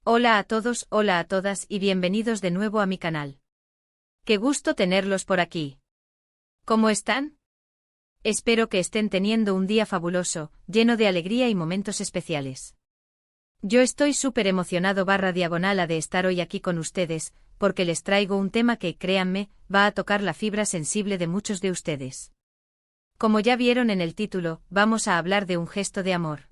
Hola a todos, hola a todas y bienvenidos de nuevo a mi canal. Qué gusto tenerlos por aquí. ¿Cómo están? Espero que estén teniendo un día fabuloso, lleno de alegría y momentos especiales. Yo estoy súper emocionado /diagonal de estar hoy aquí con ustedes, porque les traigo un tema que, créanme, va a tocar la fibra sensible de muchos de ustedes. Como ya vieron en el título, vamos a hablar de un gesto de amor.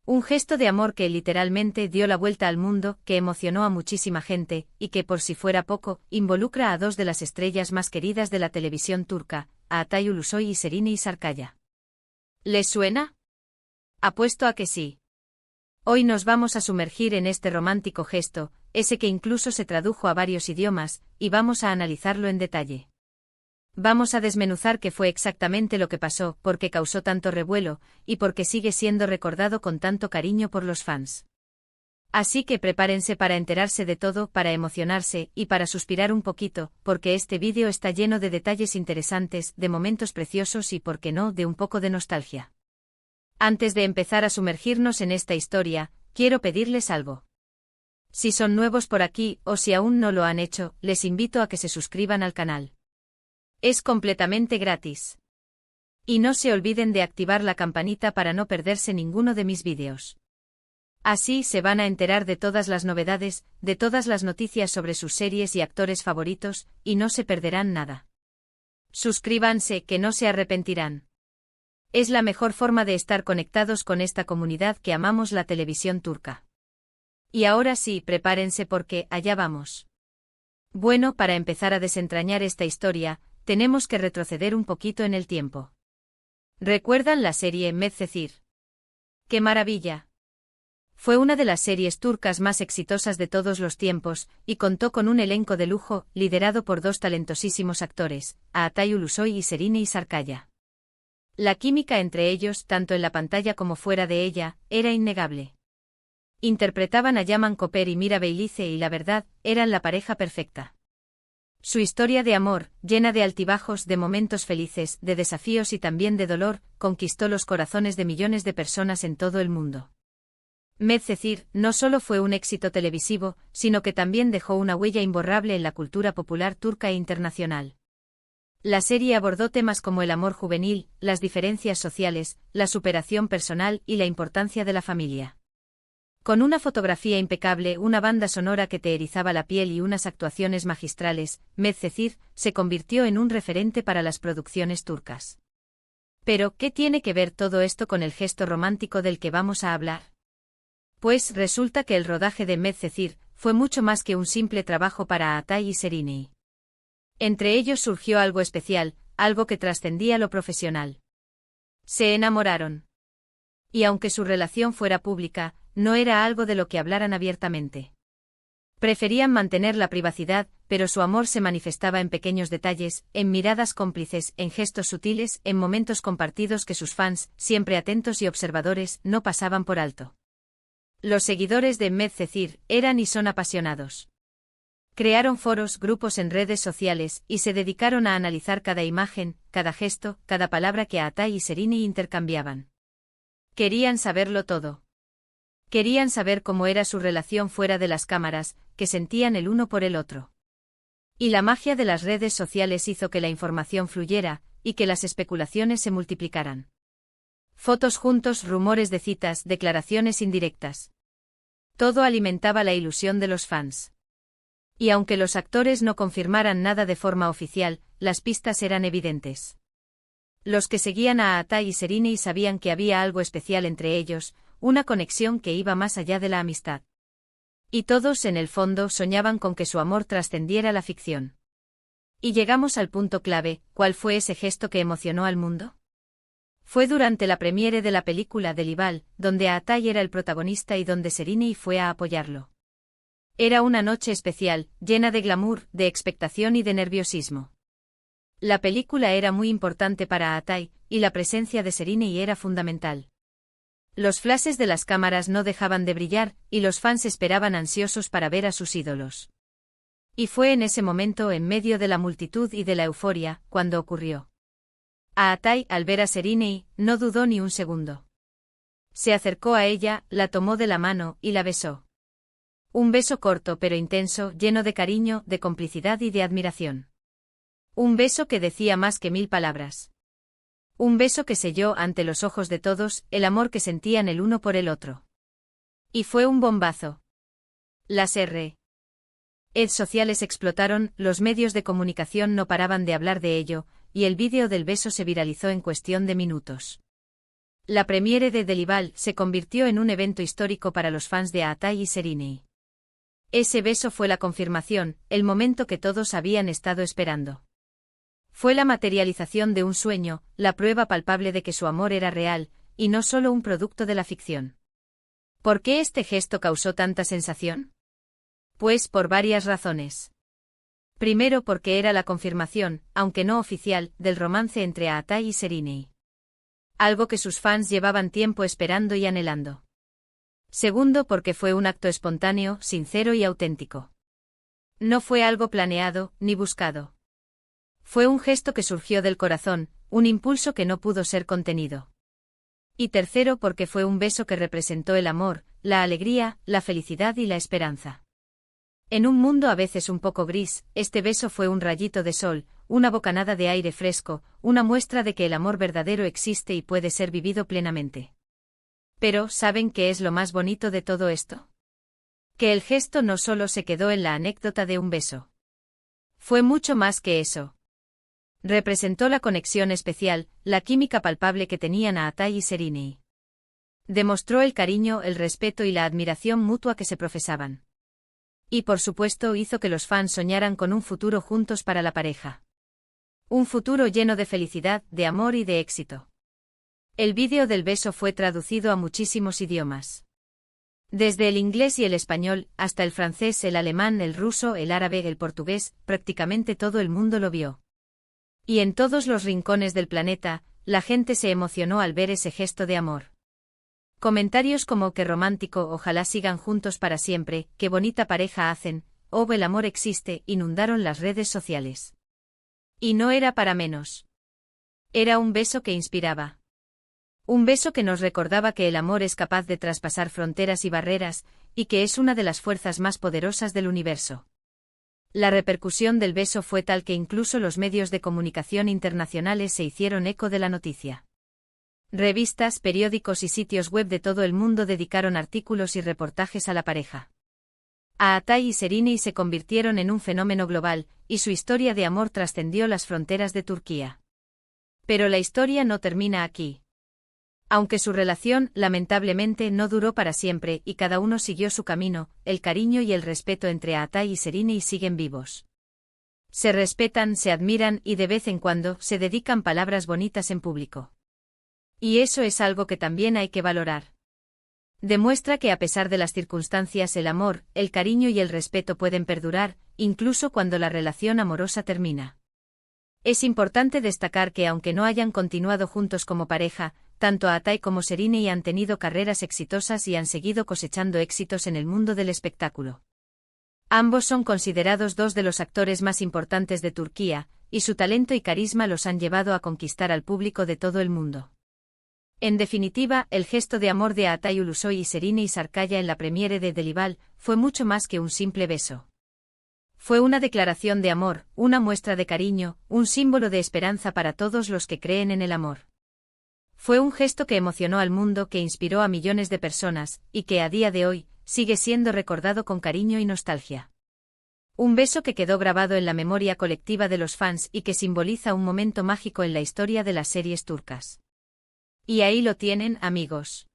Un gesto de amor que literalmente dio la vuelta al mundo, que emocionó a muchísima gente, y que por si fuera poco, involucra a dos de las estrellas más queridas de la televisión turca, a Atay Ulusoy y Serine Sarıkaya. ¿Les suena? Apuesto a que sí. Hoy nos vamos a sumergir en este romántico gesto, ese que incluso se tradujo a varios idiomas, y vamos a analizarlo en detalle. Vamos a desmenuzar qué fue exactamente lo que pasó, por qué causó tanto revuelo, y por qué sigue siendo recordado con tanto cariño por los fans. Así que prepárense para enterarse de todo, para emocionarse, y para suspirar un poquito, porque este vídeo está lleno de detalles interesantes, de momentos preciosos y, por qué no, de un poco de nostalgia. Antes de empezar a sumergirnos en esta historia, quiero pedirles algo. Si son nuevos por aquí, o si aún no lo han hecho, les invito a que se suscriban al canal. Es completamente gratis. Y no se olviden de activar la campanita para no perderse ninguno de mis vídeos. Así se van a enterar de todas las novedades, de todas las noticias sobre sus series y actores favoritos, y no se perderán nada. Suscríbanse, que no se arrepentirán. Es la mejor forma de estar conectados con esta comunidad que amamos la televisión turca. Y ahora sí, prepárense porque, allá vamos. Bueno, para empezar a desentrañar esta historia, tenemos que retroceder un poquito en el tiempo. ¿Recuerdan la serie Medcezir? ¡Qué maravilla! Fue una de las series turcas más exitosas de todos los tiempos, y contó con un elenco de lujo, liderado por dos talentosísimos actores, Atay Ulusoy y Serine Sarıkaya. La química entre ellos, tanto en la pantalla como fuera de ella, era innegable. Interpretaban a Yaman Koper y Mira Beylice y la verdad, eran la pareja perfecta. Su historia de amor, llena de altibajos, de momentos felices, de desafíos y también de dolor, conquistó los corazones de millones de personas en todo el mundo. Medcezir no solo fue un éxito televisivo, sino que también dejó una huella imborrable en la cultura popular turca e internacional. La serie abordó temas como el amor juvenil, las diferencias sociales, la superación personal y la importancia de la familia. Con una fotografía impecable, una banda sonora que te erizaba la piel y unas actuaciones magistrales, Medcezir se convirtió en un referente para las producciones turcas. Pero, ¿qué tiene que ver todo esto con el gesto romántico del que vamos a hablar? Pues resulta que el rodaje de Medcezir fue mucho más que un simple trabajo para Atay y Serine. Entre ellos surgió algo especial, algo que trascendía lo profesional. Se enamoraron. Y aunque su relación fuera pública, no era algo de lo que hablaran abiertamente. Preferían mantener la privacidad, pero su amor se manifestaba en pequeños detalles, en miradas cómplices, en gestos sutiles, en momentos compartidos que sus fans, siempre atentos y observadores, no pasaban por alto. Los seguidores de Medcezir eran y son apasionados. Crearon foros, grupos en redes sociales, y se dedicaron a analizar cada imagen, cada gesto, cada palabra que Atay y Serine intercambiaban. Querían saberlo todo. Querían saber cómo era su relación fuera de las cámaras, qué sentían el uno por el otro. Y la magia de las redes sociales hizo que la información fluyera, y que las especulaciones se multiplicaran. Fotos juntos, rumores de citas, declaraciones indirectas. Todo alimentaba la ilusión de los fans. Y aunque los actores no confirmaran nada de forma oficial, las pistas eran evidentes. Los que seguían a Atay y Serine sabían que había algo especial entre ellos, una conexión que iba más allá de la amistad. Y todos, en el fondo, soñaban con que su amor trascendiera la ficción. Y llegamos al punto clave, ¿cuál fue ese gesto que emocionó al mundo? Fue durante la premiere de la película Delival, donde Atay era el protagonista y donde Serine fue a apoyarlo. Era una noche especial, llena de glamour, de expectación y de nerviosismo. La película era muy importante para Atay, y la presencia de Serine era fundamental. Los flashes de las cámaras no dejaban de brillar, y los fans esperaban ansiosos para ver a sus ídolos. Y fue en ese momento, en medio de la multitud y de la euforia, cuando ocurrió. Atay, al ver a Serine, no dudó ni un segundo. Se acercó a ella, la tomó de la mano y la besó. Un beso corto pero intenso, lleno de cariño, de complicidad y de admiración. Un beso que decía más que 1000 palabras. Un beso que selló ante los ojos de todos el amor que sentían el uno por el otro. Y fue un bombazo. Las redes sociales explotaron, los medios de comunicación no paraban de hablar de ello, y el vídeo del beso se viralizó en cuestión de minutos. La premiere de Delival se convirtió en un evento histórico para los fans de Aatai y Serrini. Ese beso fue la confirmación, el momento que todos habían estado esperando. Fue la materialización de un sueño, la prueba palpable de que su amor era real, y no solo un producto de la ficción. ¿Por qué este gesto causó tanta sensación? Pues por varias razones. Primero porque era la confirmación, aunque no oficial, del romance entre Aatai y Serrini. Algo que sus fans llevaban tiempo esperando y anhelando. Segundo porque fue un acto espontáneo, sincero y auténtico. No fue algo planeado, ni buscado. Fue un gesto que surgió del corazón, un impulso que no pudo ser contenido. Y tercero porque fue un beso que representó el amor, la alegría, la felicidad y la esperanza. En un mundo a veces un poco gris, este beso fue un rayito de sol, una bocanada de aire fresco, una muestra de que el amor verdadero existe y puede ser vivido plenamente. Pero, ¿saben qué es lo más bonito de todo esto? Que el gesto no solo se quedó en la anécdota de un beso. Fue mucho más que eso. Representó la conexión especial, la química palpable que tenían Aatai y Serrini. Demostró el cariño, el respeto y la admiración mutua que se profesaban. Y por supuesto hizo que los fans soñaran con un futuro juntos para la pareja. Un futuro lleno de felicidad, de amor y de éxito. El vídeo del beso fue traducido a muchísimos idiomas. Desde el inglés y el español, hasta el francés, el alemán, el ruso, el árabe, el portugués, prácticamente todo el mundo lo vio. Y en todos los rincones del planeta, la gente se emocionó al ver ese gesto de amor. Comentarios como qué romántico, ojalá sigan juntos para siempre, qué bonita pareja hacen, oh el amor existe, inundaron las redes sociales. Y no era para menos. Era un beso que inspiraba. Un beso que nos recordaba que el amor es capaz de traspasar fronteras y barreras, y que es una de las fuerzas más poderosas del universo. La repercusión del beso fue tal que incluso los medios de comunicación internacionales se hicieron eco de la noticia. Revistas, periódicos y sitios web de todo el mundo dedicaron artículos y reportajes a la pareja. Aatai y Serrini se convirtieron en un fenómeno global, y su historia de amor trascendió las fronteras de Turquía. Pero la historia no termina aquí. Aunque su relación, lamentablemente, no duró para siempre y cada uno siguió su camino, el cariño y el respeto entre Aatai y Serrini siguen vivos. Se respetan, se admiran y de vez en cuando se dedican palabras bonitas en público. Y eso es algo que también hay que valorar. Demuestra que a pesar de las circunstancias el amor, el cariño y el respeto pueden perdurar, incluso cuando la relación amorosa termina. Es importante destacar que aunque no hayan continuado juntos como pareja, tanto Aatai como Serrini han tenido carreras exitosas y han seguido cosechando éxitos en el mundo del espectáculo. Ambos son considerados dos de los actores más importantes de Turquía, y su talento y carisma los han llevado a conquistar al público de todo el mundo. En definitiva, el gesto de amor de Aatai Ulusoy y Serrini Sarıkaya en la premiere de Delival fue mucho más que un simple beso. Fue una declaración de amor, una muestra de cariño, un símbolo de esperanza para todos los que creen en el amor. Fue un gesto que emocionó al mundo, que inspiró a millones de personas, y que a día de hoy, sigue siendo recordado con cariño y nostalgia. Un beso que quedó grabado en la memoria colectiva de los fans y que simboliza un momento mágico en la historia de las series turcas. Y ahí lo tienen, amigos.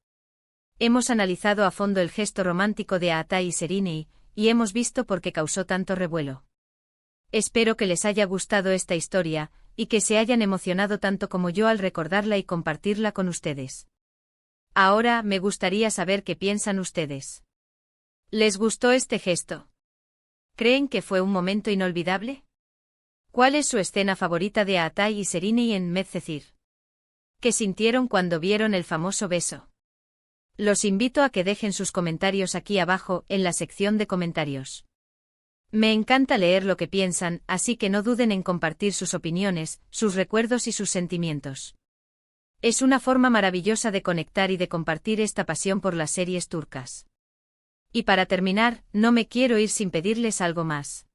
Hemos analizado a fondo el gesto romántico de Aatai y Serrini, y hemos visto por qué causó tanto revuelo. Espero que les haya gustado esta historia, y que se hayan emocionado tanto como yo al recordarla y compartirla con ustedes. Ahora me gustaría saber qué piensan ustedes. ¿Les gustó este gesto? ¿Creen que fue un momento inolvidable? ¿Cuál es su escena favorita de Aatai y Serrini en Medcezir? ¿Qué sintieron cuando vieron el famoso beso? Los invito a que dejen sus comentarios aquí abajo, en la sección de comentarios. Me encanta leer lo que piensan, así que no duden en compartir sus opiniones, sus recuerdos y sus sentimientos. Es una forma maravillosa de conectar y de compartir esta pasión por las series turcas. Y para terminar, no me quiero ir sin pedirles algo más.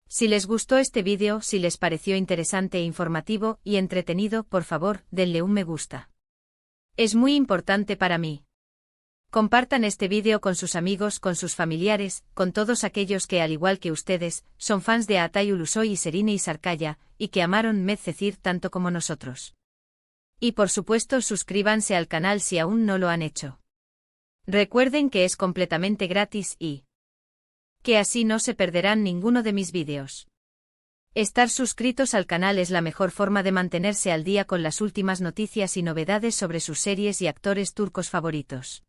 Si les gustó este vídeo, si les pareció interesante e informativo y entretenido, por favor, denle un me gusta. Es muy importante para mí. Compartan este vídeo con sus amigos, con sus familiares, con todos aquellos que, al igual que ustedes, son fans de Atay Ulusoy y Serine Isarcaya, y que amaron Medcezir tanto como nosotros. Y por supuesto suscríbanse al canal si aún no lo han hecho. Recuerden que es completamente gratis y que así no se perderán ninguno de mis vídeos. Estar suscritos al canal es la mejor forma de mantenerse al día con las últimas noticias y novedades sobre sus series y actores turcos favoritos.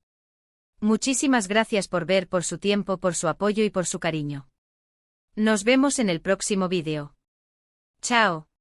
Muchísimas gracias por ver, por su tiempo, por su apoyo y por su cariño. Nos vemos en el próximo vídeo. Chao.